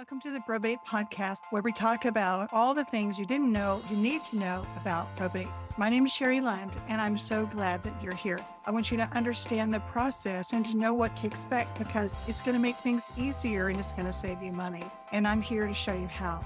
Welcome to the Probate Podcast, where we talk about all the things you didn't know you need to know about probate. My name is Sherry Lund, and I'm so glad that you're here. I want you to understand the process and to know what to expect because it's going to make things easier and it's going to save you money. And I'm here to show you how.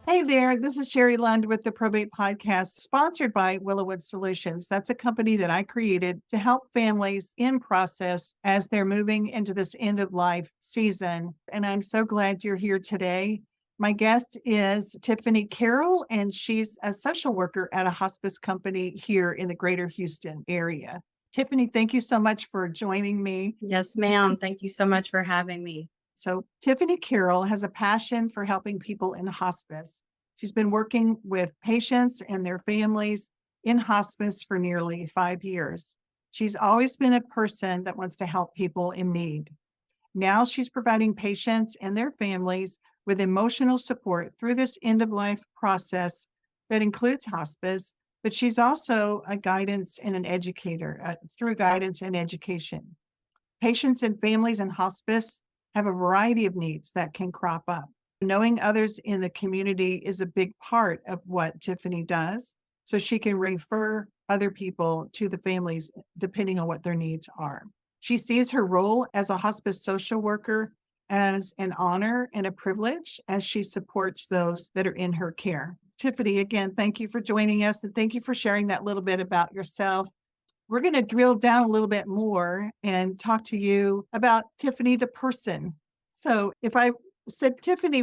Hey there, this is Sherry Lund with the Probate Podcast, sponsored by Willowwood Solutions. That's a company that I created to help families in process as they're moving into this end of life season. And I'm so glad you're here today. My guest is Tiffany Carroll, and she's a social worker at a hospice company here in the greater Houston area. Tiffany, thank you so much for joining me. Yes, ma'am. Thank you so much for having me. So Tiffany Carroll has a passion for helping people in hospice. She's been working with patients and their families in hospice for nearly 5 years. She's always been a person that wants to help people in need. Now she's providing patients and their families with emotional support through this end-of-life process that includes hospice, but she's also a guidance and an educator through guidance and education. Patients and families in hospice have a variety of needs that can crop up. Knowing others in the community is a big part of what Tiffany does, so she can refer other people to the families depending on what their needs are. She sees her role as a hospice social worker as an honor and a privilege as she supports those that are in her care. Tiffany, again, thank you for joining us and thank you for sharing that little bit about yourself. We're going to drill down a little bit more and talk to you about Tiffany, the person. So if I said, Tiffany,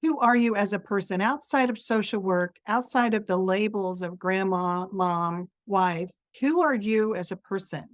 who are you as a person outside of social work, outside of the labels of grandma, mom, wife? Who are you as a person?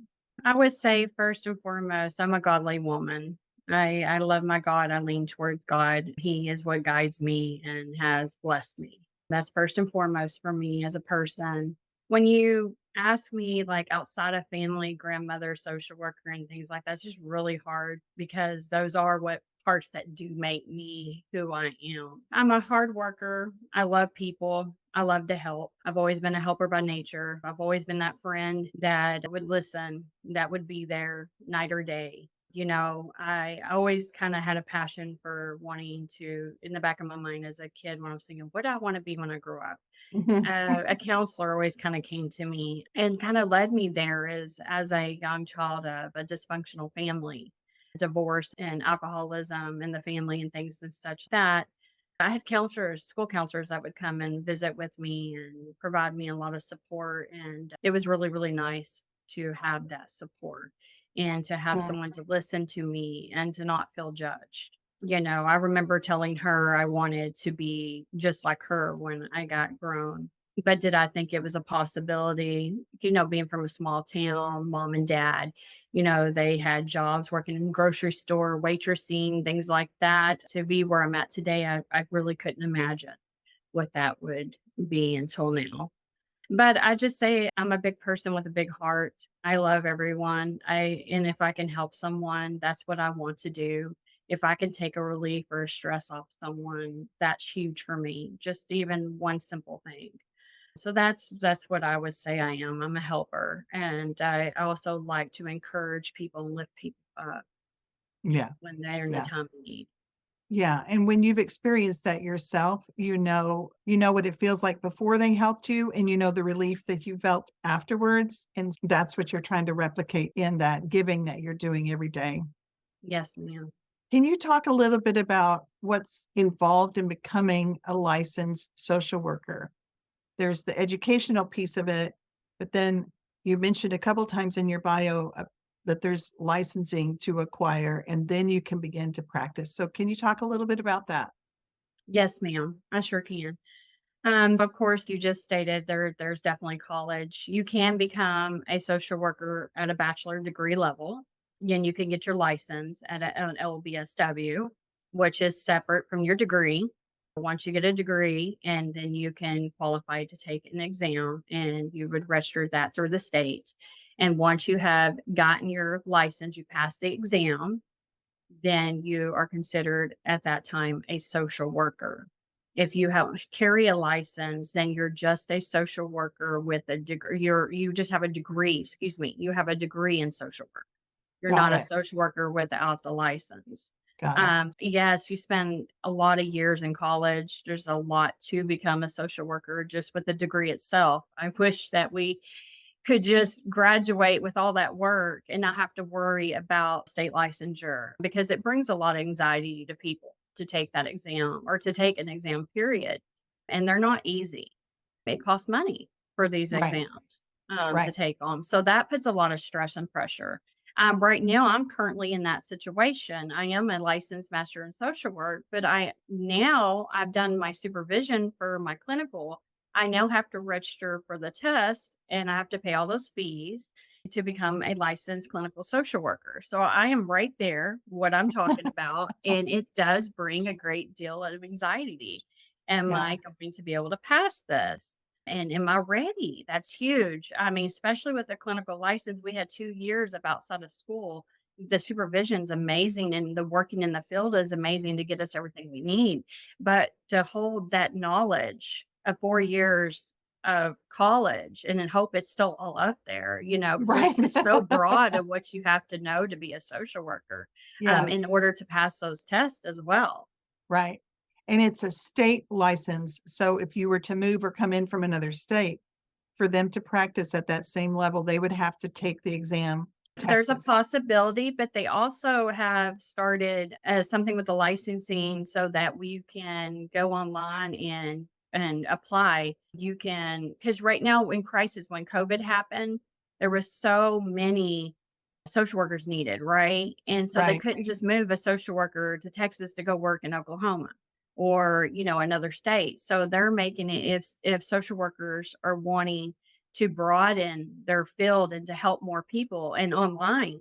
I would say first and foremost, I'm a godly woman. I love my God. I lean towards God. He is what guides me and has blessed me. That's first and foremost for me as a person. When you ask me like outside of family, grandmother, social worker, and things like that, it's just really hard because those are what parts that do make me who I am. I'm a hard worker. I love people. I love to help. I've always been a helper by nature. I've always been that friend that would listen, that would be there night or day. You know, I always kind of had a passion for wanting to, in the back of my mind as a kid, when I was thinking, what do I want to be when I grow up? A counselor always kind of came to me and kind of led me there as a young child of a dysfunctional family, divorce and alcoholism in the family and things and such that I had counselors, school counselors that would come and visit with me and provide me a lot of support. And it was really, really nice to have that support and to have someone to listen to me and to not feel judged. You know, I remember telling her I wanted to be just like her when I got grown. But did I think it was a possibility? You know, being from a small town, mom and dad, you know, they had jobs working in the grocery store, waitressing, things like that. To be where I'm at today, I really couldn't imagine what that would be until now. But I just say I'm a big person with a big heart. I love everyone. And if I can help someone, that's what I want to do. If I can take a relief or a stress off someone, that's huge for me. Just even one simple thing. So that's what I would say I am. I'm a helper. And I also like to encourage people and lift people up Yeah. when they're in the time of need. Yeah. And when you've experienced that yourself, you know what it feels like before they helped you, and you know the relief that you felt afterwards. And that's what you're trying to replicate in that giving that you're doing every day. Yes, ma'am. Can you talk a little bit about what's involved in becoming a licensed social worker? There's the educational piece of it, but then you mentioned a couple times in your bio that there's licensing to acquire, and then you can begin to practice. So can you talk a little bit about that? Yes, ma'am. I sure can. Of course, you just stated there's definitely college. You can become a social worker at a bachelor degree level, and you can get your license at an LBSW, which is separate from your degree. Once you get a degree, and then you can qualify to take an exam, and you would register that through the state. And once you have gotten your license, you pass the exam, then you are considered at that time a social worker. If you carry a license, then you're just a social worker with a degree. You just have a degree, excuse me. You have a degree in social work. You're Got not a it. social worker without the license. Got it. Yes, you spend a lot of years in college. There's a lot to become a social worker just with the degree itself. I wish that we could just graduate with all that work and not have to worry about state licensure because it brings a lot of anxiety to people to take that exam or to take an exam, period. And they're not easy. It costs money for these Right. exams to Right. take on. So that puts a lot of stress and pressure. Right now, I'm currently in that situation. I am a licensed master in social work, but I've done my supervision for my clinical. I now have to register for the test and I have to pay all those fees to become a licensed clinical social worker. So I am right there, what I'm talking about. And it does bring a great deal of anxiety. Am Yeah. I going to be able to pass this? And am I ready? That's huge. I mean, especially with the clinical license, we had 2 years of outside of school. The supervision's amazing and the working in the field is amazing to get us everything we need. But to hold that knowledge of 4 years of college and then hope it's still all up there, because Right. it's so broad of what you have to know to be a social worker in Yes. order to pass those tests as well. Right. And it's a state license. So if you were to move or come in from another state, for them to practice at that same level, they would have to take the exam, There's a Texas. possibility, but they also have started something with the licensing so that we can go online and apply. You can because right now in crisis when COVID happened, there was so many social workers needed, right? And so they Right. couldn't just move a social worker to Texas to go work in Oklahoma or, another state. So they're making it if social workers are wanting to broaden their field and to help more people and online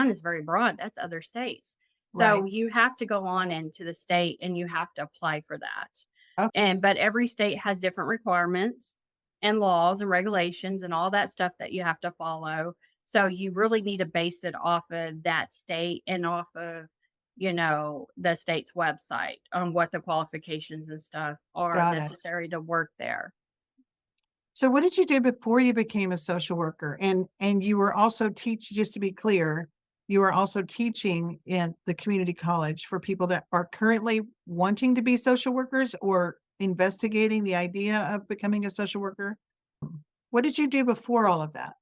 is very broad. That's other states. So Right. you have to go on into the state and you have to apply for that. Oh, But every state has different requirements and laws and regulations and all that stuff that you have to follow. So you really need to base it off of that state and off of, the state's website on what the qualifications and stuff are got it. necessary to work there. So what did you do before you became a social worker? And you were also just to be clear, you were also teaching in the community college for people that are currently wanting to be social workers or investigating the idea of becoming a social worker. What did you do before all of that?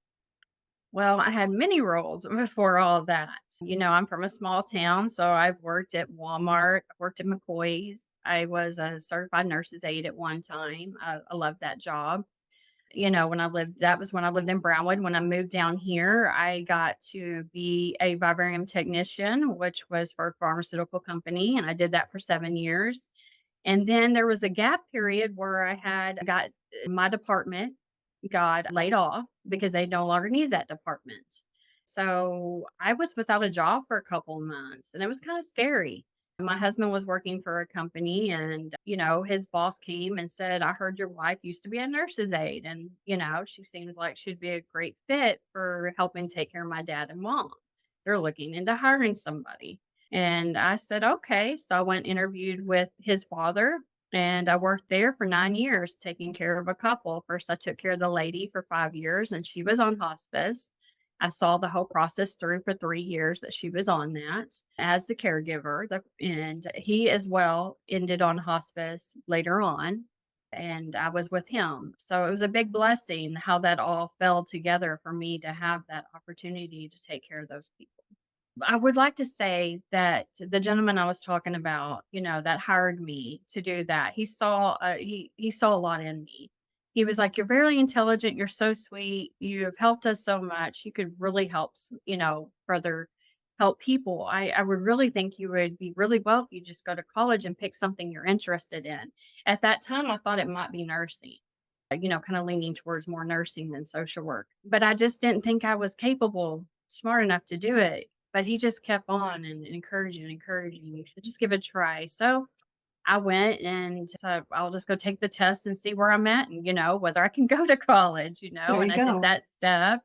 Well, I had many roles before all of that. I'm from a small town, so I've worked at Walmart, I worked at McCoy's. I was a certified nurse's aide at one time. I loved that job. That was when I lived in Brownwood. When I moved down here, I got to be a vivarium technician, which was for a pharmaceutical company. And I did that for 7 years. And then there was a gap period where my department got laid off because they no longer need that department. So I was without a job for a couple of months and it was kind of scary. My husband was working for a company and, his boss came and said, I heard your wife used to be a nurse's aide. And, she seems like she'd be a great fit for helping take care of my dad and mom. They're looking into hiring somebody. And I said, okay. So I went and interviewed with his father and I worked there for 9 years taking care of a couple. First, I took care of the lady for 5 years and she was on hospice. I saw the whole process through for 3 years that she was on that as the caregiver. And he as well ended on hospice later on. And I was with him. So it was a big blessing how that all fell together for me to have that opportunity to take care of those people. I would like to say that the gentleman I was talking about, that hired me to do that, he saw a lot in me. He was like, "You're very intelligent. You're so sweet. You have helped us so much. You could really help, further help people. I would really think you would be really well if you just go to college and pick something you're interested in." At that time, I thought it might be nursing, kind of leaning towards more nursing than social work. But I just didn't think I was capable, smart enough to do it. But he just kept on and encouraging, you should just give it a try. So I went and said, I'll just go take the test and see where I'm at and, whether I can go to college, There you and I did go. that step.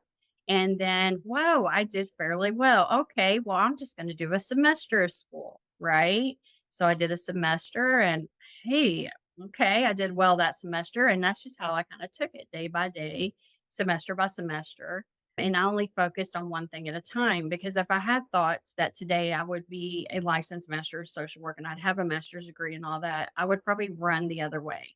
And then, whoa, I did fairly well. Okay, well, I'm just going to do a semester of school, right? So I did a semester and hey, okay, I did well that semester. And that's just how I kind of took it day by day, semester by semester. And I only focused on one thing at a time because if I had thoughts that today I would be a licensed master of social work and I'd have a master's degree and all that, I would probably run the other way.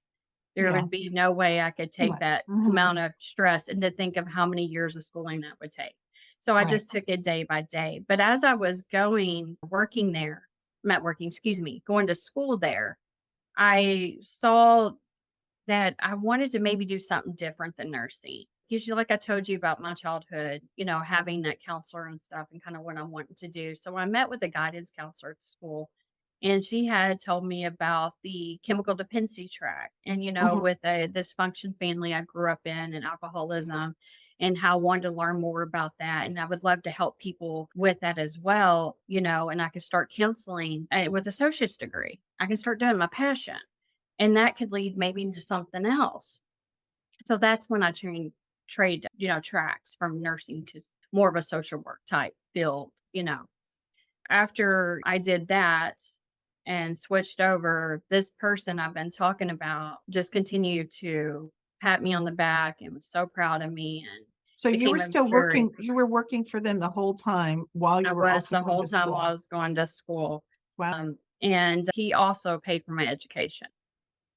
There Yeah. would be no way I could Too take much. that Mhm. amount of stress and to think of how many years of schooling that would take. So I Right. just took it day by day. But as I was working there, not working, excuse me, going to school there, I saw that I wanted to maybe do something different than nursing. Usually, like I told you about my childhood, having that counselor and stuff and kind of what I'm wanting to do. So I met with a guidance counselor at school, and she had told me about the chemical dependency track. And, Mhm. with a dysfunction family I grew up in and alcoholism, and how I wanted to learn more about that. And I would love to help people with that as well, and I could start counseling with associate's degree. I can start doing my passion and that could lead maybe into something else. So that's when I tracks from nursing to more of a social work type field. After I did that and switched over, this person I've been talking about just continued to pat me on the back and was so proud of me and So you were became a still very working you were working for them the whole time while I you were was also the going whole to time while I school? was going to school. Wow. And he also paid for my education.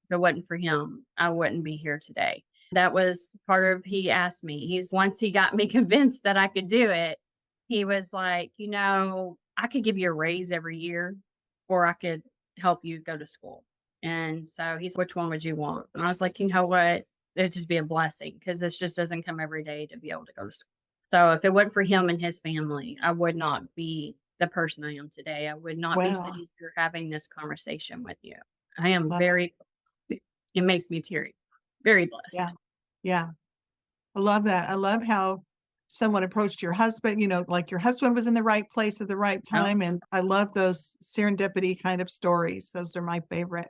If it wasn't for him, I wouldn't be here today. That was part of he asked me. Once he got me convinced that I could do it, he was like, I could give you a raise every year or I could help you go to school. And so he's, which one would you want? And I was like, you know what? It'd just be a blessing because this just doesn't come every day to be able to go to school. So if it wasn't for him and his family, I would not be the person I am today. I would not be Wow. sitting here having this conversation with you. I am Wow. very it makes me teary. Very Yeah. blessed. Yeah. I love that. I love how someone approached your husband, like your husband was in the right place at the right Oh, time, and I love those serendipity kind of stories. Those are my favorite.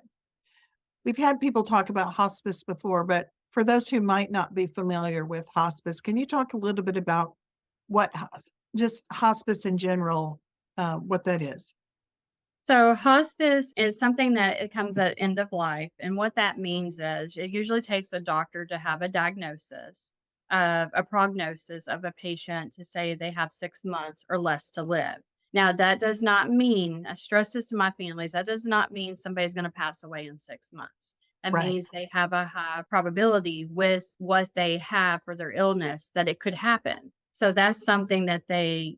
We've had people talk about hospice before, but for those who might not be familiar with hospice, can you talk a little bit about what just hospice in general, what that is? so hospice is something that it comes at end of life, and what that means is it usually takes a doctor to have a diagnosis of a prognosis of a patient to say they have 6 months or less to live. Now, that does not mean I stress this to my families, that does not mean somebody's gonna pass away in 6 months. That Right. means they have a high probability with what they have for their illness that it could happen. So that's something that the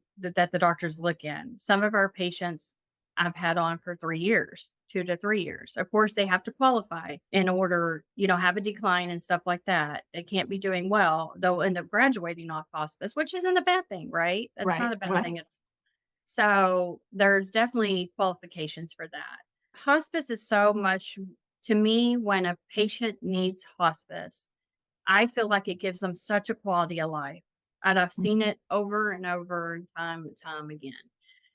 doctors look in. Some of our patients I've had on for 3 years, 2 to 3 years. Of course, they have to qualify in order, have a decline and stuff like that. They can't be doing well. They'll end up graduating off hospice, which isn't a bad thing, right? That's Right. not a bad Right. thing at all. So there's definitely qualifications for that. Hospice is so much to me when a patient needs hospice, I feel like it gives them such a quality of life. And I've seen it over and over and time again.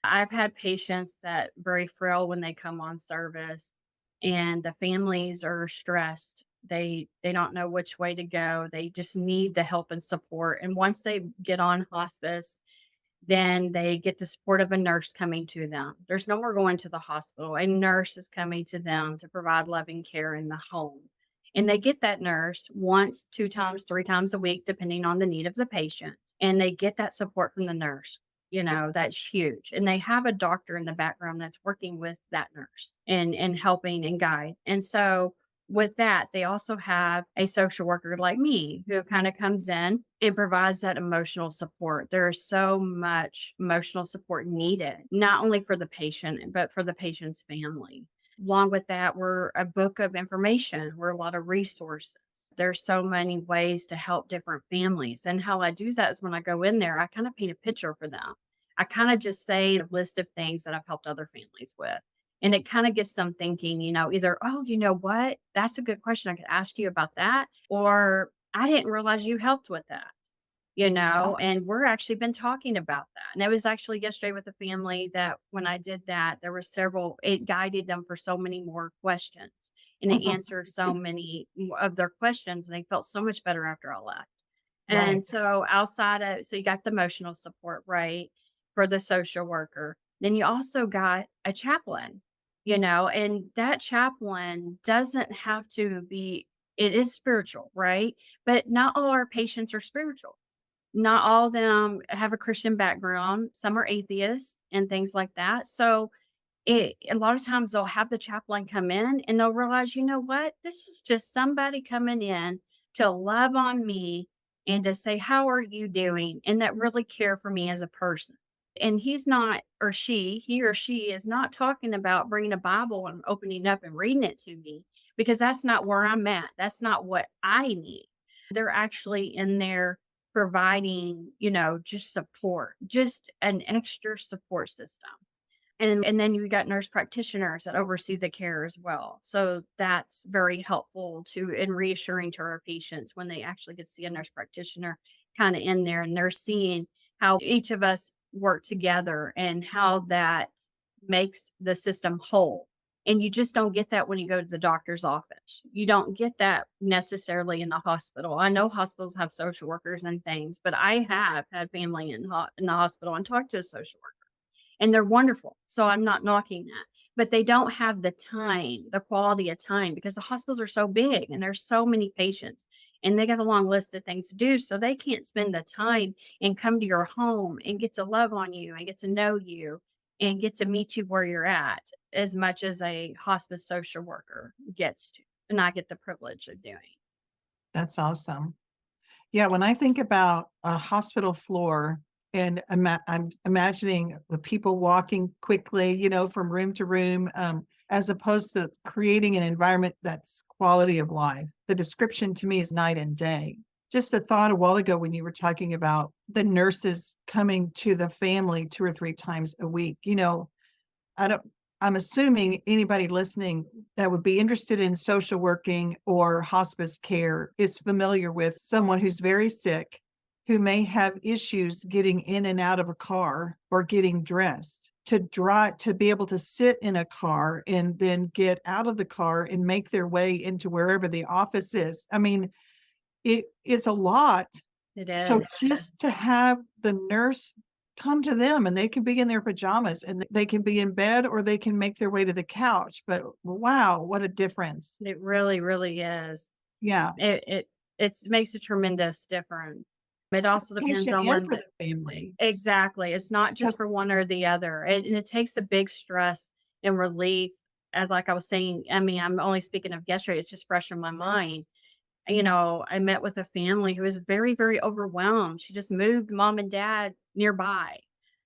I've had patients that very frail when they come on service and the families are stressed. They don't know which way to go. They just need the help and support. And once they get on hospice, then they get the support of a nurse coming to them. There's no more going to the hospital. A nurse is coming to them to provide loving care in the home. And they get that nurse once, 2 times, 3 times a week, depending on the need of the patient. And they get that support from the nurse. That's huge. And they have a doctor in the background that's working with that nurse and helping and guide. And so with that, they also have a social worker like me who kind of comes in and provides that emotional support. There is so much emotional support needed, not only for the patient, but for the patient's family. Along with that, we're a book of information, we're a lot of resources. There's so many ways to help different families. And how I do that is when I go in there, I kind of paint a picture for them. I kind of just say a list of things that I've helped other families with. And it kind of gets them thinking, either, oh, you know what? That's a good question. I could ask you about that. Or I didn't realize you helped with that, Yeah. and we're actually been talking about that. And it was actually yesterday with the family that when I did that, there were several, it guided them for so many more questions and it answered so many of their questions. And they felt so much better after I left. Right. And so so you got the emotional support, right? For the social worker. Then you also got a chaplain, and that chaplain doesn't have to be, it is spiritual, right? But not all our patients are spiritual. not all of them have a Christian background. Some are atheists and things like that. So a lot of times they'll have the chaplain come in and they'll realize, you know what? This is just somebody coming in to love on me and to say, how are you doing? And that really care for me as a person. And he's not, or he or she is not talking about bringing a Bible and opening up and reading it to me because that's not where I'm at. That's not what I need. They're actually in there providing, just support, just an extra support system. And then you got nurse practitioners that oversee the care as well. So that's very helpful to and reassuring to our patients when they actually get to see a nurse practitioner kind of in there and they're seeing how each of us work together and how that makes the system whole. And you just don't get that when you go to the doctor's office. You don't get that necessarily in the hospital. I know hospitals have social workers and things, but I have had family in the hospital and talked to a social worker and they're wonderful. So I'm not knocking that, but they don't have the time, the quality of time because the hospitals are so big and there's so many patients and they got a long list of things to do. So they can't spend the time and come to your home and get to love on you and get to know you and get to meet you where you're at as much as a hospice social worker gets to. And I get the privilege of doing. That's awesome. Yeah, when I think about a hospital floor and I'm imagining the people walking quickly, from room to room, as opposed to creating an environment that's quality of life. The description to me is night and day. Just a thought a while ago when you were talking about the nurses coming to the family 2 or 3 times a week. I'm assuming anybody listening that would be interested in social working or hospice care is familiar with someone who's very sick, who may have issues getting in and out of a car or getting dressed to be able to sit in a car and then get out of the car and make their way into wherever the office is. I mean, it's a lot. It So is. just to have the nurse come to them and they can be in their pajamas and they can be in bed or they can make their way to the couch. But wow, what a difference. It really, really is. Yeah. It makes a tremendous difference. It also depends Patient on and when for the family. exactly. It's not just Because for one or the other. And it takes a big stress and relief. As like I was saying, I mean, I'm only speaking of yesterday, it's just fresh in my mind. I met with a family who was very, very overwhelmed. She just moved mom and dad nearby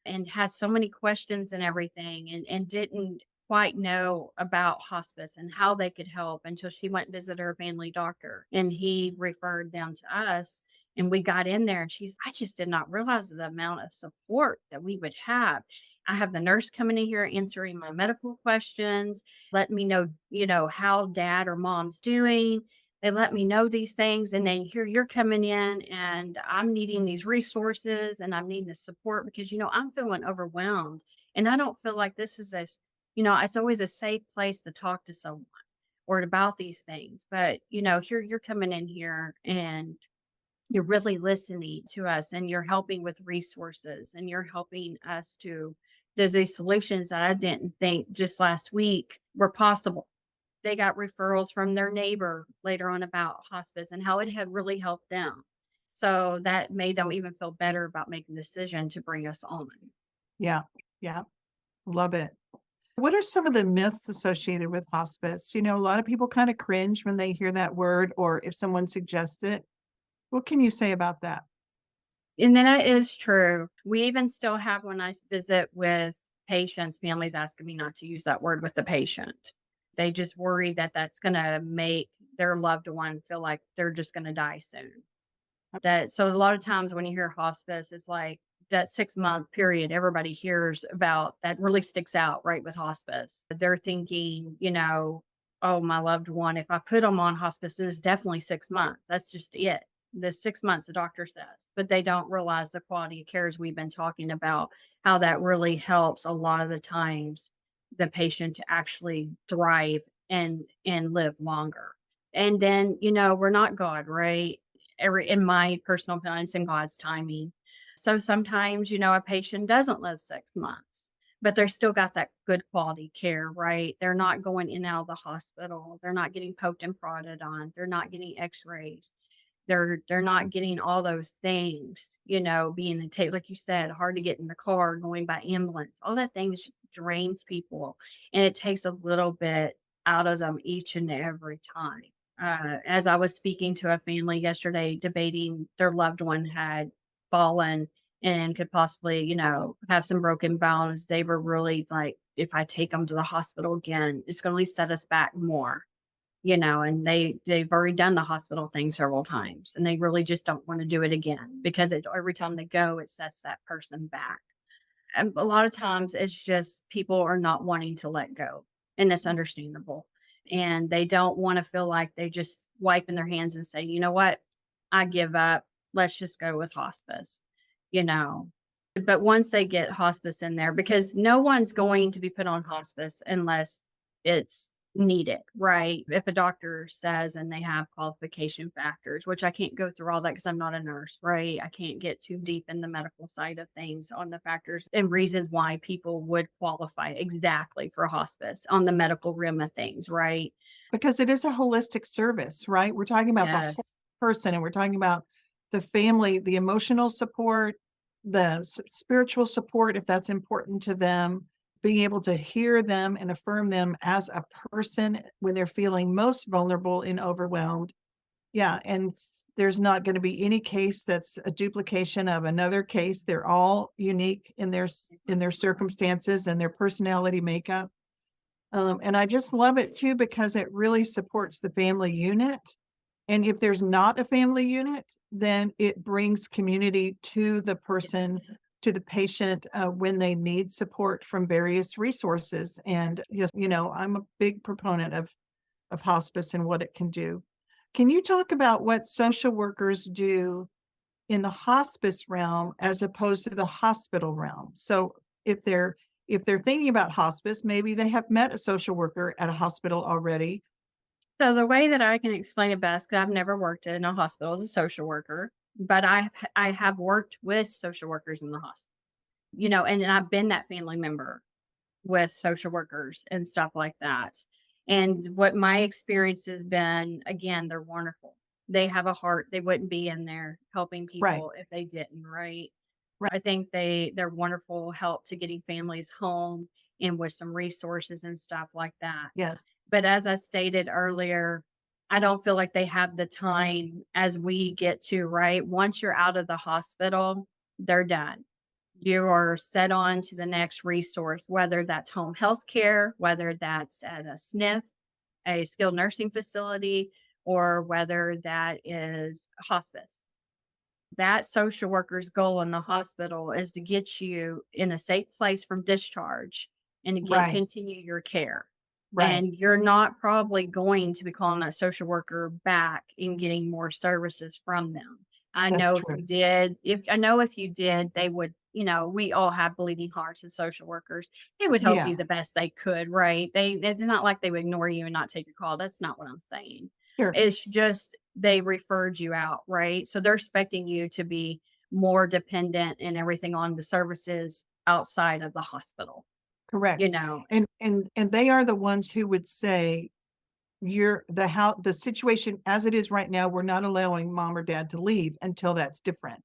and had so many questions and everything and didn't quite know about hospice and how they could help until she went and visited her family doctor and he referred them to us and we got in there and I just did not realize the amount of support that we would have. I have the nurse coming in here answering my medical questions, letting me know, how dad or mom's doing. They let me know these things, and then here you're coming in, and I'm needing these resources, and I'm needing the support because I'm feeling overwhelmed, and I don't feel like this is it's always a safe place to talk to someone or about these things. But here you're coming in here, and you're really listening to us, and you're helping with resources, and you're helping us to. There's these solutions that I didn't think just last week were possible. They got referrals from their neighbor later on about hospice and how it had really helped them. So that made them even feel better about making the decision to bring us on. yeah, yeah, love it. What are some of the myths associated with hospice? A lot of people kind of cringe when they hear that word or if someone suggests it. What can you say about that? And then that is true. We even still have when I visit with patients, families asking me not to use that word with the patient. They just worry that that's going to make their loved one feel like they're just going to die soon. So a lot of times when you hear hospice, it's like that 6-month period everybody hears about that really sticks out, right? With hospice, they're thinking, oh, my loved one, if I put them on hospice, it is definitely 6 months. That's just it. The 6 months, the doctor says, but they don't realize the quality of cares we've been talking about, how that really helps a lot of the times the patient to actually thrive and live longer. And then, we're not God, right? In my personal opinion, it's in God's timing. So sometimes, a patient doesn't live 6 months, but they're still got that good quality care, right? They're not going in and out of the hospital. They're not getting poked and prodded on. They're not getting x-rays. They're not getting all those things, being like you said, hard to get in the car, going by ambulance, all that things drains people, and it takes a little bit out of them each and every time. As I was speaking to a family yesterday, debating their loved one had fallen and could possibly, have some broken bones, they were really like, if I take them to the hospital again, it's going to set us back more, and they've already done the hospital thing several times, and they really just don't want to do it again because every time they go, it sets that person back. And a lot of times it's just people are not wanting to let go, and that's understandable. And they don't want to feel like they just wipe in their hands and say, you know what, I give up. Let's just go with hospice, you know. But once they get hospice in there, because no one's going to be put on hospice unless it's needed, right? If a doctor says and they have qualification factors, which I can't go through all that because I'm not a nurse, right? I can't get too deep in the medical side of things on the factors and reasons why people would qualify exactly for hospice on the medical rim of things, right? Because it is a holistic service, right? We're talking about the Yes. whole person, and we're talking about the family, the emotional support, the spiritual support, if that's important to them, being able to hear them and affirm them as a person when they're feeling most vulnerable and overwhelmed. Yeah, and there's not going to be any case that's a duplication of another case. They're all unique in their circumstances and their personality makeup. And I just love it too because it really supports the family unit. And if there's not a family unit, then it brings community to the person, to the patient when they need support from various resources. And yes, I'm a big proponent of hospice and what it can do. Can you talk about what social workers do in the hospice realm as opposed to the hospital realm? So if they're thinking about hospice, maybe they have met a social worker at a hospital already. So the way that I can explain it best, because I've never worked in a hospital as a social worker, but I have worked with social workers in the hospital, and I've been that family member with social workers and stuff like that. And what my experience has been, again, they're wonderful. They have a heart. They wouldn't be in there helping Right, people if they didn't, right? right. I think they're wonderful help to getting families home and with some resources and stuff like that. Yes, But as I stated earlier, I don't feel like they have the time as we get to, right? Once you're out of the hospital, they're done. You are set on to the next resource, whether that's home health care, whether that's at a SNF, a skilled nursing facility, or whether that is hospice. That social worker's goal in the hospital is to get you in a safe place from discharge and to right, continue your care. right. And you're not probably going to be calling that social worker back and getting more services from them. That's true. If you did, they would, we all have bleeding hearts as social workers. They would help Yeah, you the best they could, right? It's not like they would ignore you and not take your call. That's not what I'm saying. sure. It's just they referred you out, right? So they're expecting you to be more dependent and everything on the services outside of the hospital, Correct. you know. And they are the ones who would say, you're the situation as it is right now, we're not allowing mom or dad to leave until that's different.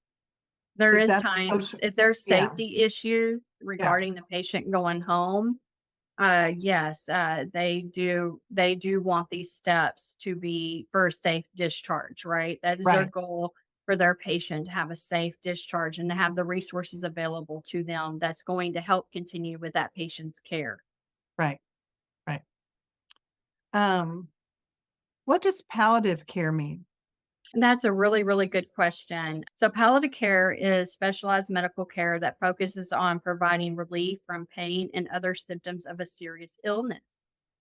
There Is is that times social? if there's Yeah, safety issues yeah, regarding the patient going home, yes, they do want these steps to be for a safe discharge, right? That is their right, goal for their patient to have a safe discharge and to have the resources available to them that's going to help continue with that patient's care. right, right. Um, what does palliative care mean? And that's a really, really good question. So, palliative care is specialized medical care that focuses on providing relief from pain and other symptoms of a serious illness.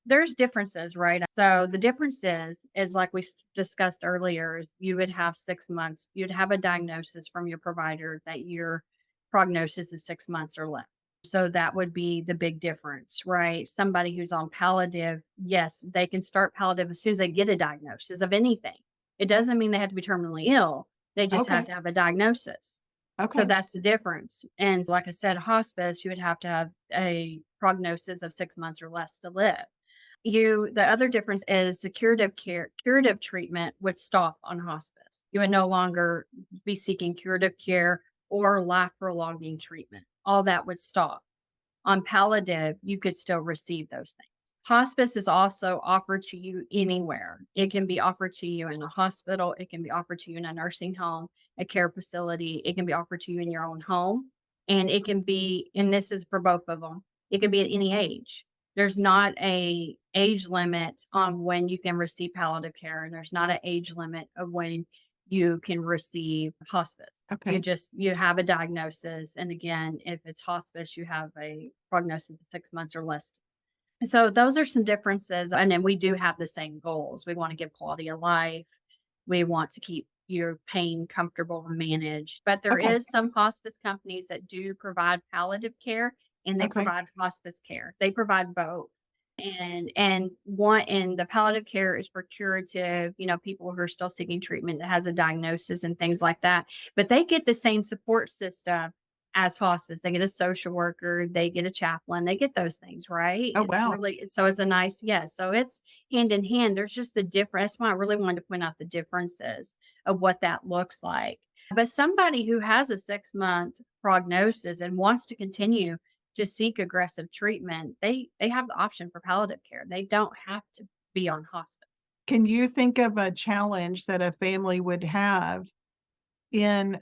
There's differences, right? So, the difference is like we discussed earlier, is you would have 6 months, you'd have a diagnosis from your provider that your prognosis is 6 months or less. So, that would be the big difference, right? Somebody who's on palliative, yes, they can start palliative as soon as they get a diagnosis of anything. It doesn't mean they have to be terminally ill. They just have Okay, to have a diagnosis. So okay, that's the difference. And like I said, hospice, you would have to have a prognosis of 6 months or less to live. The other difference is the curative treatment would stop on hospice. You would no longer be seeking curative care or life prolonging treatment. All that would stop. On palliative, you could still receive those things. Hospice is also offered to you anywhere. It can be offered to you in a hospital. It can be offered to you in a nursing home, a care facility. It can be offered to you in your own home. And it can be, and this is for both of them, it can be at any age. There's not a age limit on when you can receive palliative care, and there's not an age limit of when you can receive hospice. Okay. You have a diagnosis. And again, if it's hospice, you have a prognosis of 6 months or less. So those are some differences. And then we do have the same goals. We want to give quality of life. We want to keep your pain comfortable and managed. But there Okay. is some hospice companies that do provide palliative care and they Okay. provide hospice care. They provide both. And the palliative care is for curative, people who are still seeking treatment that has a diagnosis and things like that. But they get the same support system as hospice. They get a social worker, they get a chaplain, they get those things, right? Oh, It's wow. really so it's a nice, yes. So it's hand in hand. There's just the difference. That's why I really wanted to point out the differences of what that looks like. But somebody who has a 6 month prognosis and wants to continue to seek aggressive treatment, they have the option for palliative care. They don't have to be on hospice. Can you think of a challenge that a family would have in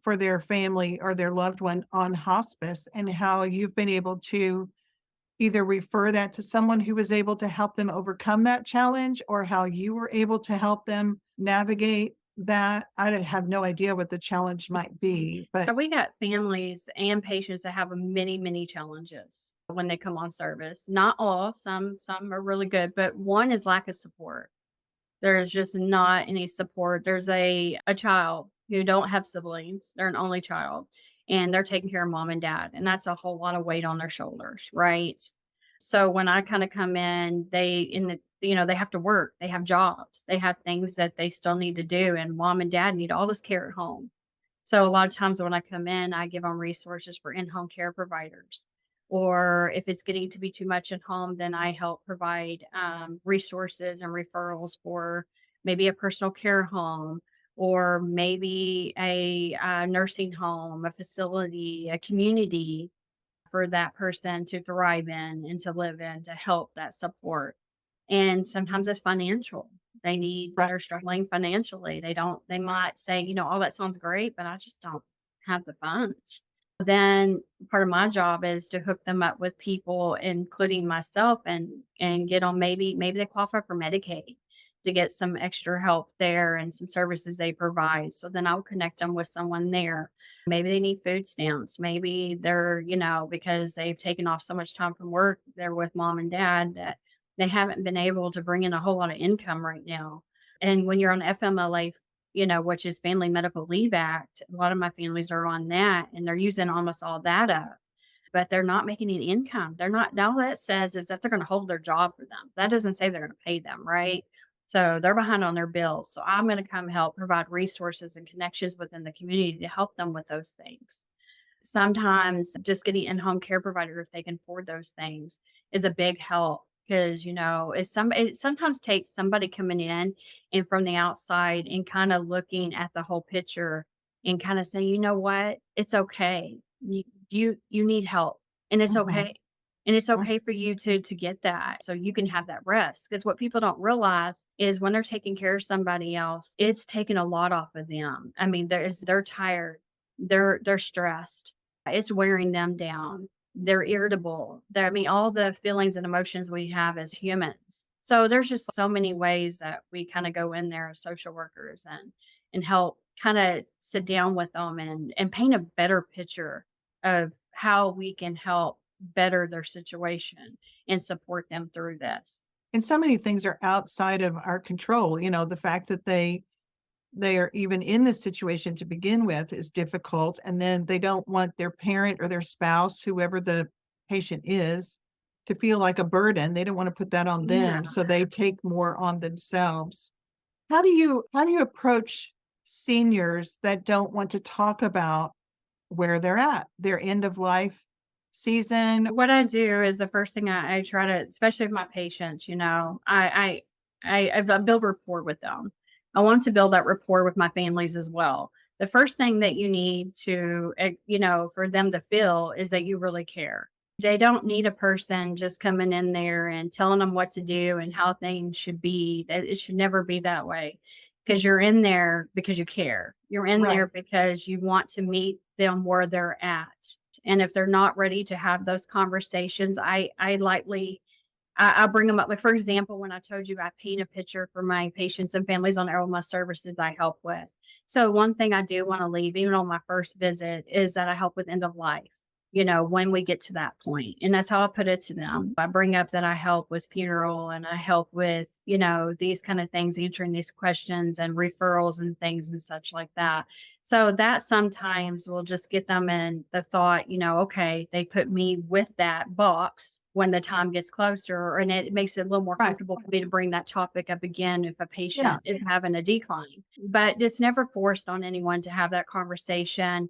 for their family or their loved one on hospice, and how you've been able to either refer that to someone who was able to help them overcome that challenge, or how you were able to help them navigate that? I have no idea what the challenge might be, but So we got families and patients that have many, many challenges when they come on service. Not all, some are really good, but one is lack of support. There's just not any support. There's a child who don't have siblings. They're an only child and they're taking care of mom and dad. And that's a whole lot of weight on their shoulders, right? So when I kind of come in, they have to work, they have jobs, they have things that they still need to do. And mom and dad need all this care at home. So a lot of times when I come in, I give them resources for in-home care providers. Or if it's getting to be too much at home, then I help provide resources and referrals for maybe a personal care home or maybe a nursing home, a facility, a community for that person to thrive in and to live in to help that support. And sometimes it's financial. right. They're struggling financially. They might say, all that sounds great, but I just don't have the funds. Then part of my job is to hook them up with people, including myself, and get on maybe they qualify for Medicaid to get some extra help there and some services they provide. So then I'll connect them with someone there. Maybe they need food stamps. Maybe they're, because they've taken off so much time from work, they're with mom and dad that they haven't been able to bring in a whole lot of income right now. And when you're on FMLA, which is Family Medical Leave Act, a lot of my families are on that and they're using almost all that up, but they're not making any income. They're not, all that says is that they're going to hold their job for them. That doesn't say they're going to pay them, right? So they're behind on their bills. So I'm going to come help provide resources and connections within the community to help them with those things. Sometimes just getting in-home care provider, if they can afford those things, is a big help because, it sometimes takes somebody coming in and from the outside and kind of looking at the whole picture and kind of saying, you know what, it's okay. You need help and it's Mhm. okay. And it's Mm. okay for you to get that so you can have that rest. Because what people don't realize is when they're taking care of somebody else, it's taking a lot off of them. I mean, they're tired, they're stressed, it's wearing them down. They're irritable. I mean, all the feelings and emotions we have as humans. So there's just so many ways that we kind of go in there as social workers and help kind of sit down with them and paint a better picture of how we can help better their situation and support them through this. And so many things are outside of our control. The fact that they are even in this situation to begin with is difficult, and then they don't want their parent or their spouse, whoever the patient is, to feel like a burden. They don't want to put that on Yeah. them, so they take more on themselves. How do you approach seniors that don't want to talk about where they're at, their end of life season? What I do is the first thing I try to, especially with my patients, I build rapport with them. I want to build that rapport with my families as well. The first thing that you need to, for them to feel is that you really care. They don't need a person just coming in there and telling them what to do and how things should be. That it should never be that way, because you're in there because you care. You're in Right. there because you want to meet them where they're at. And if they're not ready to have those conversations, I bring them up. Like, for example, when I told you I paint a picture for my patients and families on all my services I help with. So one thing I do want to leave, even on my first visit, is that I help with end of life, when we get to that point. And that's how I put it to them. I bring up that I help with funeral and I help with, these kind of things, answering these questions and referrals and things and such like that. So that sometimes will just get them in the thought, okay, they put me with that box when the time gets closer, and it makes it a little more Right. comfortable for me to bring that topic up again if a Yeah. patient is having a decline. But it's never forced on anyone to have that conversation.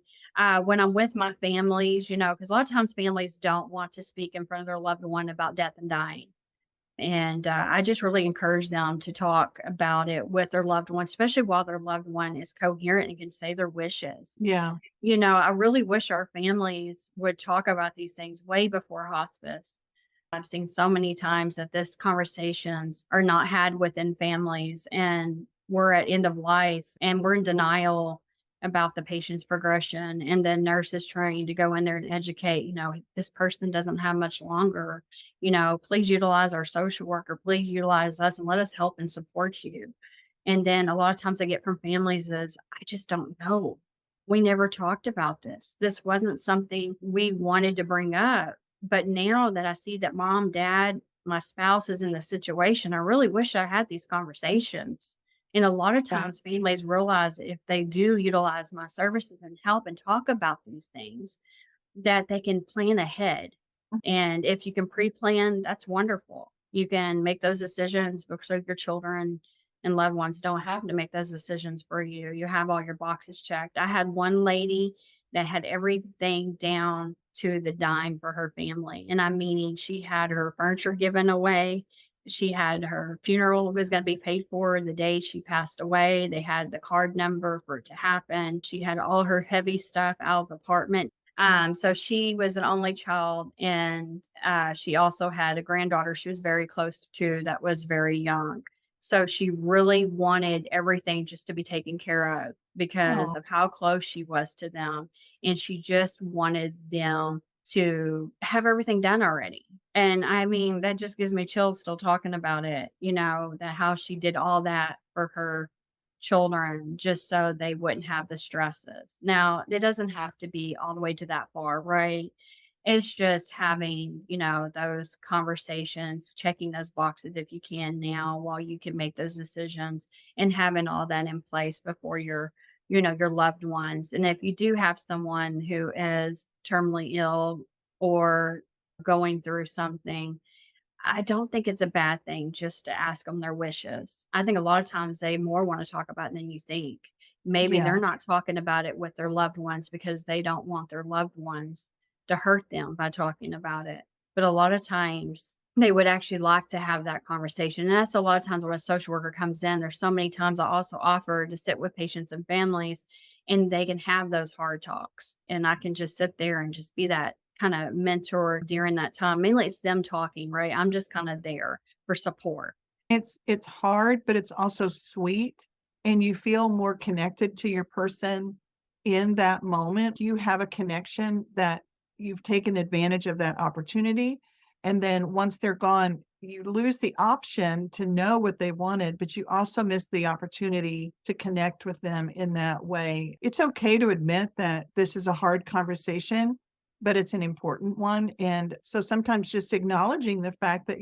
When I'm with my families, because a lot of times families don't want to speak in front of their loved one about death and dying. And I just really encourage them to talk about it with their loved one, especially while their loved one is coherent and can say their wishes. Yeah. I really wish our families would talk about these things way before hospice. I've seen so many times that this conversations are not had within families, and we're at end of life and we're in denial about the patient's progression. And then nurses trying to go in there and educate, this person doesn't have much longer, please utilize our social worker, please utilize us and let us help and support you. And then a lot of times I get from families is, I just don't know. We never talked about this. This wasn't something we wanted to bring up. But now that I see that mom, dad, my spouse is in the situation, I really wish I had these conversations. And a lot of Yeah. times families realize if they do utilize my services and help and talk about these things, that they can plan ahead. And if you can pre-plan, that's wonderful. You can make those decisions so your children and loved ones don't have to make those decisions for you. You have all your boxes checked. I had one lady that had everything down to the dime for her family. And I'm meaning she had her furniture given away. She had her funeral was going to be paid for the day she passed away. They had the card number for it to happen. She had all her heavy stuff out of the apartment. So she was an only child, and she also had a granddaughter she was very close to that was very young. So she really wanted everything just to be taken care of because Oh, of how close she was to them. And she just wanted them to have everything done already. And I mean, that just gives me chills still talking about it, that how she did all that for her children just so they wouldn't have the stresses. Now, it doesn't have to be all the way to that far, right? It's just having, those conversations, checking those boxes if you can now while you can make those decisions, and having all that in place before your loved ones. And if you do have someone who is terminally ill or going through something, I don't think it's a bad thing just to ask them their wishes. I think a lot of times they more want to talk about it than you think. Maybe yeah. they're not talking about it with their loved ones because they don't want their loved ones to hurt them by talking about it. But a lot of times they would actually like to have that conversation. And that's a lot of times when a social worker comes in. There's so many times I also offer to sit with patients and families, and they can have those hard talks. And I can just sit there and just be that kind of mentor during that time. Mainly it's them talking, right? I'm just kind of there for support. It's hard, but it's also sweet, and you feel more connected to your person in that moment. You have a connection that you've taken advantage of that opportunity, and then once they're gone, you lose the option to know what they wanted, but you also miss the opportunity to connect with them in that way. It's okay to admit that this is a hard conversation, but it's an important one, and so sometimes just acknowledging the fact that,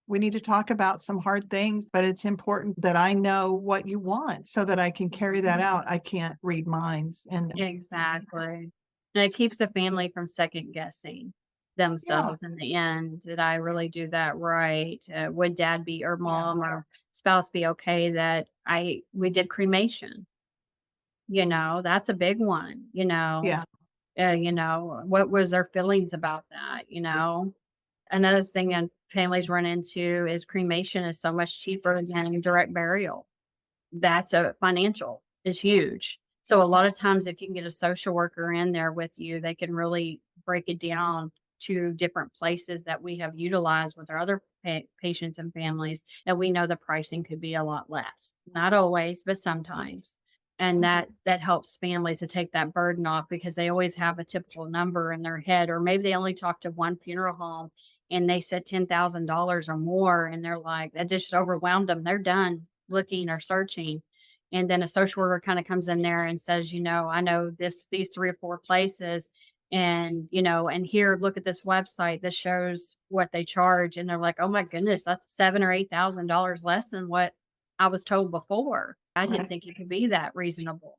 we need to talk about some hard things, but it's important that I know what you want so that I can carry that out. I can't read minds. And Exactly. And it keeps the family from second guessing yeah, themselves in the end. Did I really do that right? Would dad be or yeah, mom or spouse be okay that we did cremation? That's a big one. yeah. What was their feelings about that? Another thing that families run into is cremation is so much cheaper than direct burial. That's a financial is huge. So a lot of times if you can get a social worker in there with you, they can really break it down to different places that we have utilized with our other patients and families, and we know the pricing could be a lot less. Not always, but sometimes. And that helps families to take that burden off because they always have a typical number in their head, or maybe they only talk to one funeral home and they said $10,000 or more, and they're like, that just overwhelmed them. They're done looking or searching. And then a social worker kind of comes in there and says, I know these 3 or 4 places, and here, look at this website. This shows what they charge. And they're like, oh my goodness, that's $7,000 or $8,000 less than what I was told before. I didn't Right. think it could be that reasonable.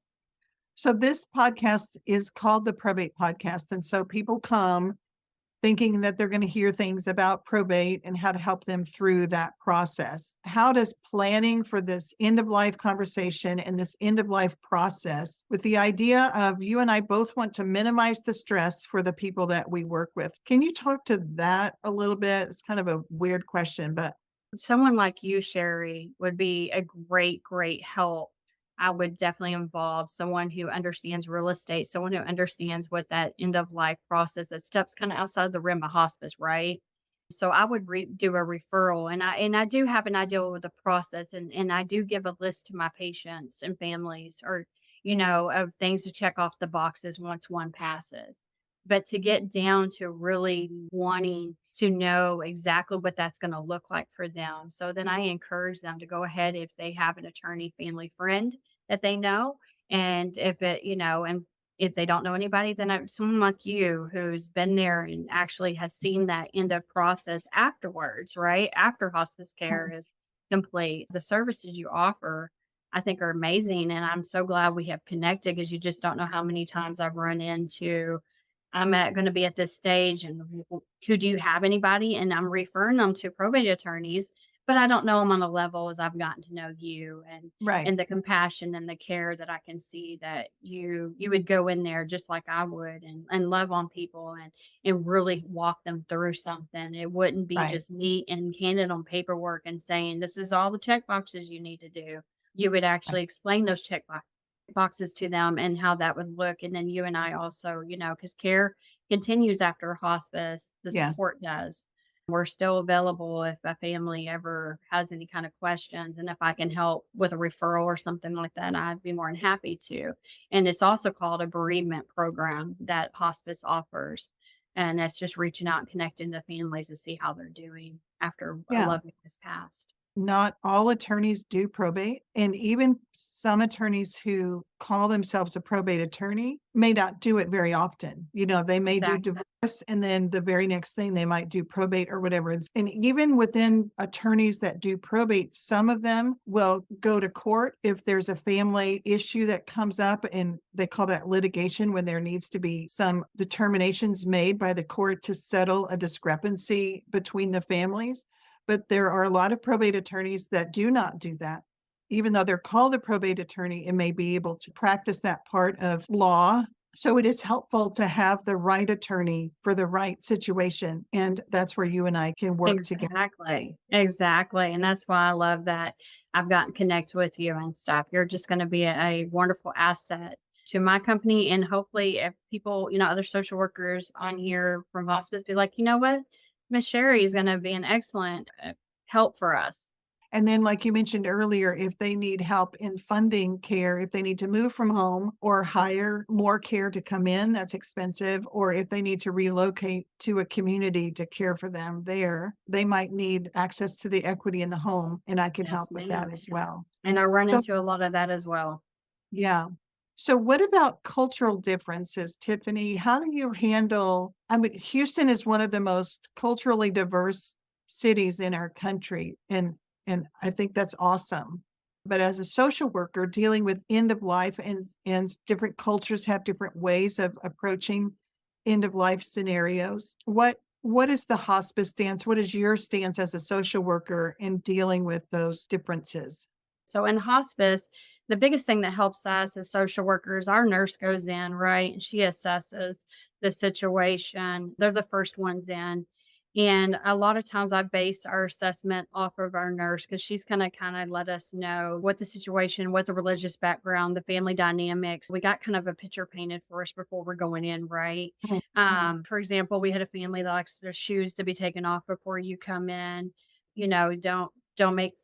So this podcast is called the Probate Podcast. And so people come thinking that they're going to hear things about probate and how to help them through that process. How does planning for this end of life conversation and this end of life process, with the idea of you and I both want to minimize the stress for the people that we work with? Can you talk to that a little bit? It's kind of a weird question, but Someone like you, Sherry, would be a great, great help. I would definitely involve someone who understands real estate, someone who understands what that end of life process, that steps kind of outside the rim of hospice, right? So I would do a referral, and I do have an idea with the process, and I do give a list to my patients and families, or of things to check off the boxes once one passes. But to get down to really wanting to know exactly what that's going to look like for them. So then I encourage them to go ahead if they have an attorney family friend that they know. And and if they don't know anybody, then someone like you who's been there and actually has seen that end of process afterwards, right? After hospice care is complete. The services you offer, I think, are amazing. And I'm so glad we have connected because you just don't know how many times I've run into going to be at this stage, and who do you have anybody? And I'm referring them to probate attorneys, but I don't know them on a level as I've gotten to know you, and right, the compassion and the care that I can see that you would go in there just like I would, and love on people, and really walk them through something. It wouldn't be right, just neat and handed on paperwork and saying this is all the check boxes you need to do. You would right. actually explain those boxes to them and how that would look. And then you and I also, because care continues after hospice, the Yes. support does. We're still available if a family ever has any kind of questions. And if I can help with a referral or something like that, I'd be more than happy to. And it's also called a bereavement program that hospice offers. And that's just reaching out and connecting to families to see how they're doing after a Yeah. loved one has passed. Not all attorneys do probate, and even some attorneys who call themselves a probate attorney may not do it very often. They may do Exactly. divorce, and then the very next thing they might do probate or whatever. And even within attorneys that do probate, some of them will go to court if there's a family issue that comes up, and they call that litigation, when there needs to be some determinations made by the court to settle a discrepancy between the families. But there are a lot of probate attorneys that do not do that. Even though they're called a probate attorney, it may be able to practice that part of law. So it is helpful to have the right attorney for the right situation. And that's where you and I can work together. Exactly. Exactly. And that's why I love that I've gotten connect with you and stuff. You're just going to be a wonderful asset to my company. And hopefully if people, other social workers on here from hospice be like, you know what? Miss Sherry is going to be an excellent help for us. And then, like you mentioned earlier, if they need help in funding care, if they need to move from home or hire more care to come in, that's expensive. Or if they need to relocate to a community to care for them there, they might need access to the equity in the home. And I can Yes, help with that ma'am. as well. And I run So, into a lot of that as well. yeah. So what about cultural differences, Tiffany? How do you handle, I mean, Houston is one of the most culturally diverse cities in our country, and I think that's awesome. But as a social worker dealing with end of life, and different cultures have different ways of approaching end of life scenarios. What is the hospice stance? What is your stance as a social worker in dealing with those differences? So in hospice, the biggest thing that helps us as social workers, our nurse goes in, right? And she assesses the situation. They're the first ones in. And a lot of times I base our assessment off of our nurse because she's going to kind of let us know what the situation, what the religious background, the family dynamics. We got kind of a picture painted for us before we're going in, right? Mhm. For example, we had a family that likes their shoes to be taken off before you come in. You know, don't make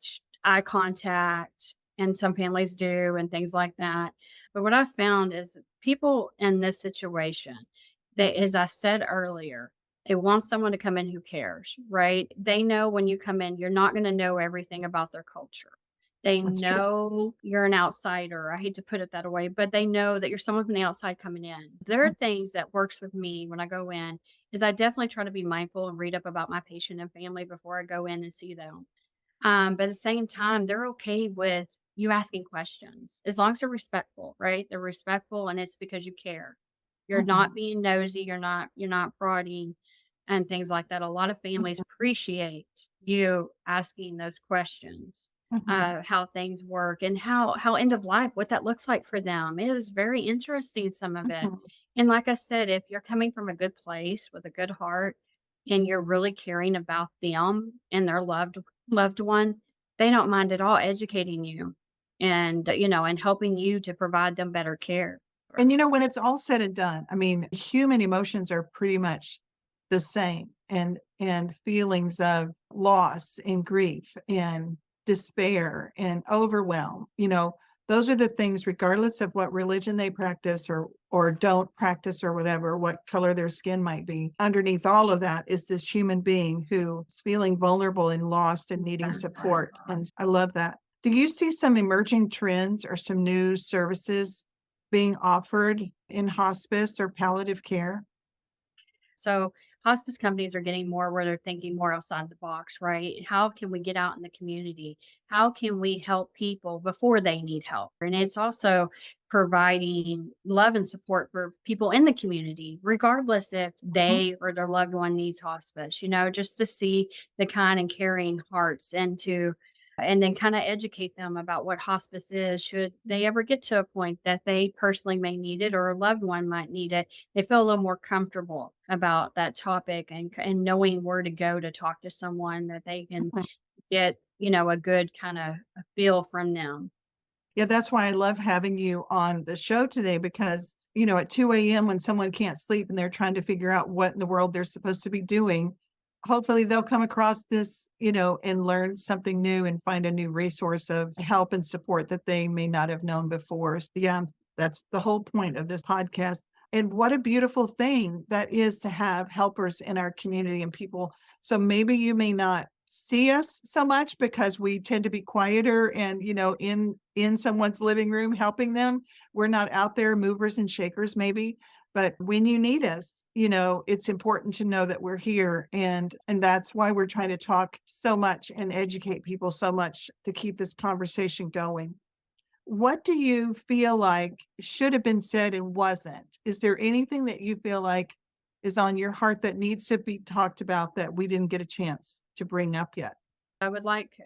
eye contact, and some families do, and things like that. But what I found is people in this situation, they, as I said earlier, they want someone to come in who cares, right? They know when you come in, you're not going to know everything about their culture. They That's true. know you're an outsider. I hate to put it that way, but they know that you're someone from the outside coming in. There are things that works with me when I go in is I definitely try to be mindful and read up about my patient and family before I go in and see them. But at the same time, they're okay with you asking questions as long as they're respectful, right? They're respectful and it's because you care. You're Mhm. not being nosy, you're not prodding and things like that. A lot of families Mhm. appreciate you asking those questions, Mhm. how things work and how end of life, what that looks like for them. It is very interesting, some of it. Mhm. And like I said, if you're coming from a good place with a good heart and you're really caring about them and their loved one, they don't mind at all educating you and and helping you to provide them better care. And when it's all said and done, I mean, human emotions are pretty much the same, and feelings of loss and grief and despair and overwhelm, those are the things regardless of what religion they practice or don't practice or whatever, what color their skin might be. Underneath all of that is this human being who is feeling vulnerable and lost and needing support. And I love that. Do you see some emerging trends or some new services being offered in hospice or palliative care? So hospice companies are getting more where they're thinking more outside the box, right? How can we get out in the community? How can we help people before they need help? And it's also providing love and support for people in the community, regardless if Mhm, they or their loved one needs hospice, just to see the kind and caring hearts and then kind of educate them about what hospice is should they ever get to a point that they personally may need it or a loved one might need it. They feel a little more comfortable about that topic and knowing where to go to talk to someone that they can mhm. get, a good kind of feel from them. Yeah, that's why I love having you on the show today because, at 2 a.m. when someone can't sleep and they're trying to figure out what in the world they're supposed to be doing, hopefully they'll come across this, and learn something new and find a new resource of help and support that they may not have known before. So, yeah, that's the whole point of this podcast. And what a beautiful thing that is to have helpers in our community and people. So maybe you may not see us so much because we tend to be quieter and in someone's living room helping them. We're not out there movers and shakers maybe, but when you need us, it's important to know that we're here, and that's why we're trying to talk so much and educate people so much to keep this conversation going. What do you feel like should have been said and wasn't? Is there anything that you feel like is on your heart that needs to be talked about that we didn't get a chance to bring up yet? I would like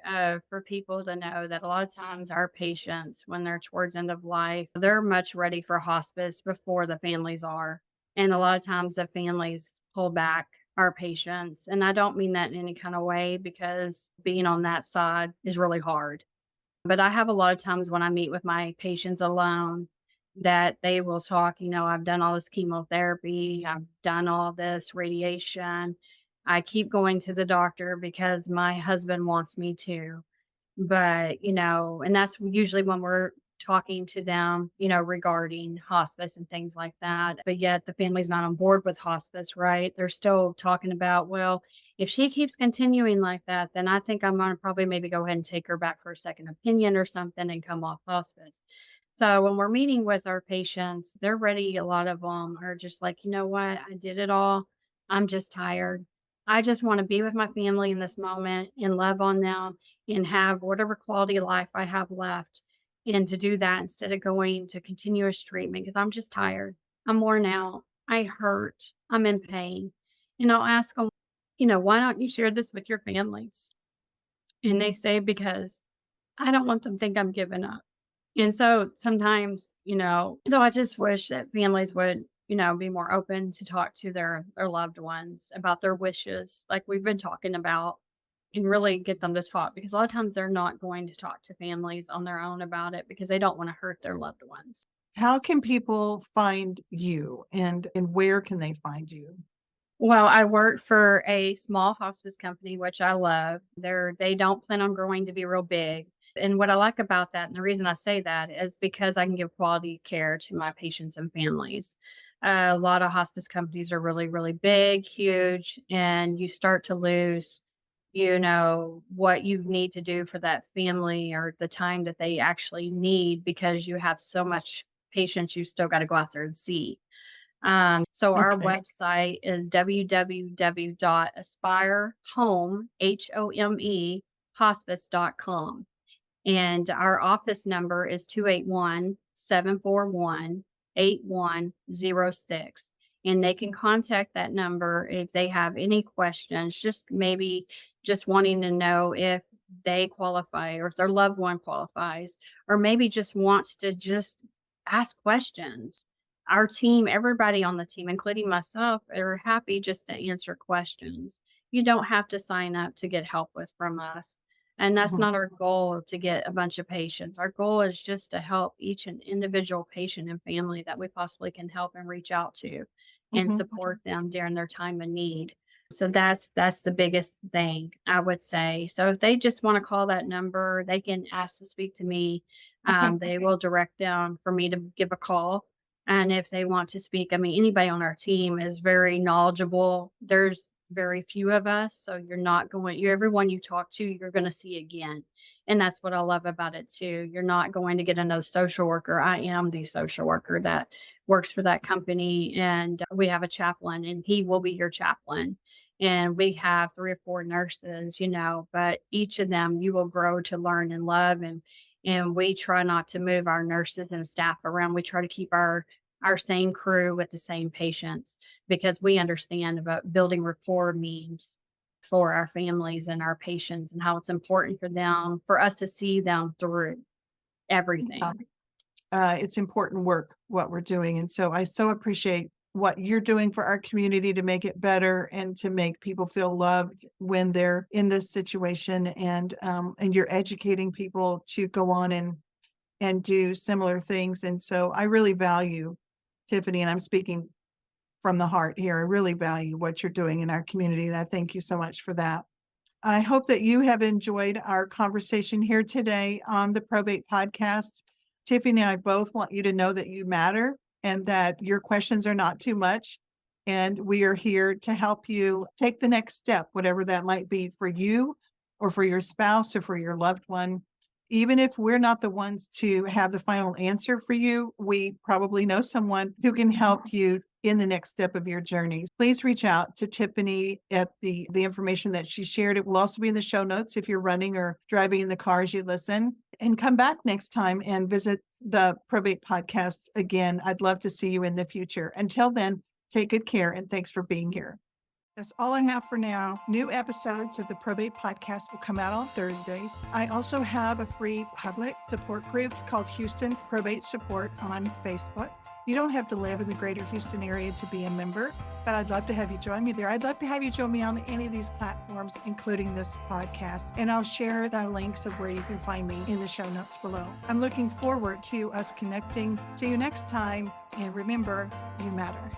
for people to know that a lot of times our patients, when they're towards end of life, they're much ready for hospice before the families are. And a lot of times the families pull back our patients. And I don't mean that in any kind of way because being on that side is really hard. But I have a lot of times when I meet with my patients alone that they will talk, I've done all this chemotherapy, I've done all this radiation. I keep going to the doctor because my husband wants me to. But, and that's usually when we're talking to them, regarding hospice and things like that. But yet the family's not on board with hospice, right? They're still talking about, well, if she keeps continuing like that, then I think I'm going to probably maybe go ahead and take her back for a second opinion or something and come off hospice. So when we're meeting with our patients, they're ready. A lot of them are just like, you know what? I did it all. I'm just tired. I just want to be with my family in this moment and love on them and have whatever quality of life I have left. And to do that instead of going to continuous treatment because I'm just tired. I'm worn out. I hurt. I'm in pain. And I'll ask them, why don't you share this with your families? And they say, because I don't want them to think I'm giving up. And so sometimes, so I just wish that families would, be more open to talk to their loved ones about their wishes, like we've been talking about, and really get them to talk because a lot of times they're not going to talk to families on their own about it because they don't want to hurt their loved ones. How can people find you and where can they find you? Well, I work for a small hospice company, which I love. They don't plan on growing to be real big. And what I like about that, and the reason I say that is because I can give quality care to my patients and families. A lot of hospice companies are really, really big, huge, and you start to lose, what you need to do for that family or the time that they actually need because you have so much patients you still got to go out there and see. So our Okay. website is www.aspirehome, and our office number is 281-741-8106. And they can contact that number if they have any questions, just maybe just wanting to know if they qualify or if their loved one qualifies, or maybe just wants to just ask questions. Our team, everybody on the team, including myself, are happy just to answer questions. You don't have to sign up to get help with from us. And that's Mhm. not our goal to get a bunch of patients. Our goal is just to help each and individual patient and family that we possibly can help and reach out to and Mhm. support them during their time of need. So that's the biggest thing I would say. So if they just want to call that number, they can ask to speak to me. Okay. They will direct them for me to give a call. And if they want to speak, I mean, anybody on our team is very knowledgeable. There's very few of us, so everyone you talk to, you're going to see again. And that's what I love about it too. You're not going to get another social worker. I am the social worker that works for that company, and we have a chaplain, and he will be your chaplain. And we have 3 or 4 nurses, but each of them you will grow to learn and love. And we try not to move our nurses and staff around. We try to keep our same crew with the same patients because we understand about building rapport means for our families and our patients and how it's important for us to see them through everything. Yeah. It's important work, what we're doing. And so I so appreciate what you're doing for our community to make it better and to make people feel loved when they're in this situation. And you're educating people to go on and do similar things. And so I really value, Tiffany, and I'm speaking from the heart here. I really value what you're doing in our community. And I thank you so much for that. I hope that you have enjoyed our conversation here today on the Probate Podcast. Tiffany and I both want you to know that you matter and that your questions are not too much. And we are here to help you take the next step, whatever that might be for you or for your spouse or for your loved one. Even if we're not the ones to have the final answer for you, we probably know someone who can help you in the next step of your journey. Please reach out to Tiffany at the information that she shared. It will also be in the show notes if you're running or driving in the car as you listen. And come back next time and visit the Probate Podcast again. I'd love to see you in the future. Until then, take good care and thanks for being here. That's all I have for now. New episodes of the Probate Podcast will come out on Thursdays. I also have a free public support group called Houston Probate Support on Facebook. You don't have to live in the greater Houston area to be a member, but I'd love to have you join me there. I'd love to have you join me on any of these platforms, including this podcast, and I'll share the links of where you can find me in the show notes below. I'm looking forward to us connecting. See you next time, and remember, you matter.